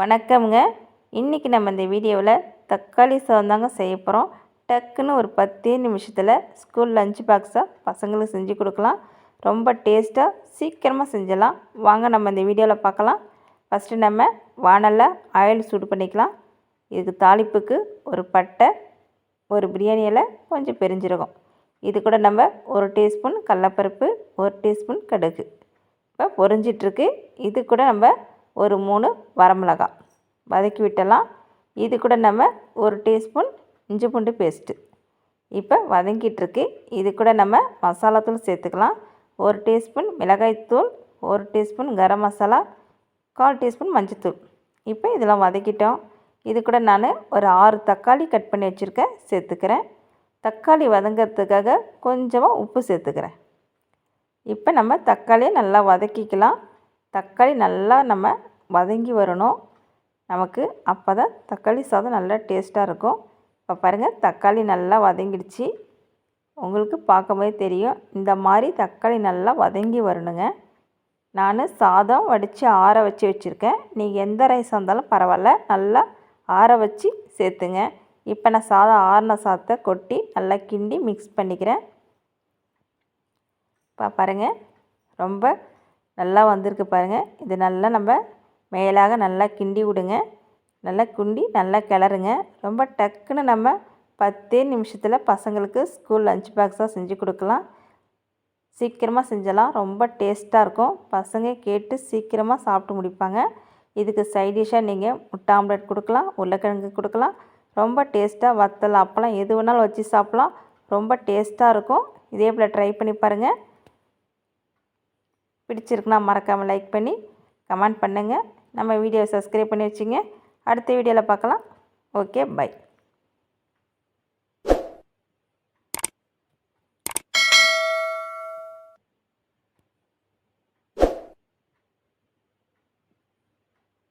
வணக்கம்ங்க. இன்றைக்கி நம்ம இந்த வீடியோவில் தக்காளி சாதம் தாங்க செய்ய போகிறோம். டக்குன்னு ஒரு 10 நிமிஷத்தில் ஸ்கூல் லஞ்ச் பாக்ஸாக பசங்களுக்கு செஞ்சு கொடுக்கலாம். ரொம்ப டேஸ்ட்டாக சீக்கிரமாக செஞ்சிடலாம். வாங்க நம்ம இந்த வீடியோவில் பார்க்கலாம். ஃபஸ்ட்டு நம்ம வானலில் ஆயில் சூடு பண்ணிக்கலாம். இதுக்கு தாளிப்புக்கு ஒரு பட்டை, ஒரு பிரியாணி இலை, கொஞ்சம் பெருஞ்சீரகம். இது கூட நம்ம 1 டீஸ்பூன் கடலப்பருப்பு, 1 டீஸ்பூன் கடுகு இப்போ பொரிஞ்சிட்ருக்கு. இது கூட நம்ம ஒரு 3 வரமிளகாய் வதக்கி விட்டலாம். இது கூட நம்ம 1 டீஸ்பூன் இஞ்சி பூண்டு பேஸ்ட்டு இப்போ வதங்கிட்டுருக்கு. இது கூட நம்ம மசாலாத்தூள் சேர்த்துக்கலாம். 1 டீஸ்பூன் மிளகாய்த்தூள், 1 டீஸ்பூன் கரம் மசாலா, 1/4 டீஸ்பூன் மஞ்சத்தூள். இப்போ இதெல்லாம் வதக்கிட்டோம். இது கூட நான் ஒரு 6 தக்காளி கட் பண்ணி வச்சுருக்கேன், சேர்த்துக்கிறேன். தக்காளி வதங்கிறதுக்காக கொஞ்சமாக உப்பு சேர்த்துக்கிறேன். இப்போ நம்ம தக்காளியை நல்லா வதக்கிக்கலாம். தக்காளி நல்லா நம்ம வதங்கி வரணும். நமக்கு அப்போ தான் தக்காளி சாதம் நல்லா டேஸ்ட்டாக இருக்கும். இப்போ பாருங்கள், தக்காளி நல்லா வதங்கிடுச்சு. உங்களுக்கு பார்க்கும்போதே தெரியும், இந்த மாதிரி தக்காளி நல்லா வதங்கி வரணுங்க. நான் சாதம் வடித்து ஆற வச்சு வச்சுருக்கேன். நீங்கள் எந்த ரைஸாக இருந்தாலும் பரவாயில்ல, நல்லா ஆற வச்சு சேர்த்துங்க. இப்போ நான் ஆறின சாதத்தை கொட்டி நல்லா கிண்டி மிக்ஸ் பண்ணிக்கிறேன். பாருங்கள், ரொம்ப நல்லா வந்திருக்கு பாருங்கள். இது நல்லா நம்ம மேலாக நல்லா கிண்டி விடுங்க. நல்லா கிண்டி நல்லா கிளறுங்க. ரொம்ப டக்குன்னு நம்ம 10 நிமிஷத்தில் பசங்களுக்கு ஸ்கூல் லஞ்ச் பாக்ஸாக செஞ்சு கொடுக்கலாம். சீக்கிரமாக செஞ்சலாம். ரொம்ப டேஸ்ட்டாக இருக்கும். பசங்க கேட்டு சீக்கிரமாக சாப்பிட்டு முடிப்பாங்க. இதுக்கு சைட் டிஷ்ஷாக நீங்கள் முட்டை ஆம்லெட் கொடுக்கலாம், உருளைக்கிழங்கு கொடுக்கலாம். ரொம்ப டேஸ்ட்டாக வத்தல், அப்பளம் எது வேணாலும் வச்சு சாப்பிட்லாம். ரொம்ப டேஸ்ட்டாக இருக்கும். இதே போல் ட்ரை பண்ணி பாருங்கள். பிடிச்சிருக்குன்னா மறக்காமல் லைக் பண்ணி கமெண்ட் பண்ணுங்கள். நம்ம வீடியோவை சப்ஸ்கிரைப் பண்ணி வச்சுங்க. அடுத்த வீடியோவில் பார்க்கலாம். Okay, by.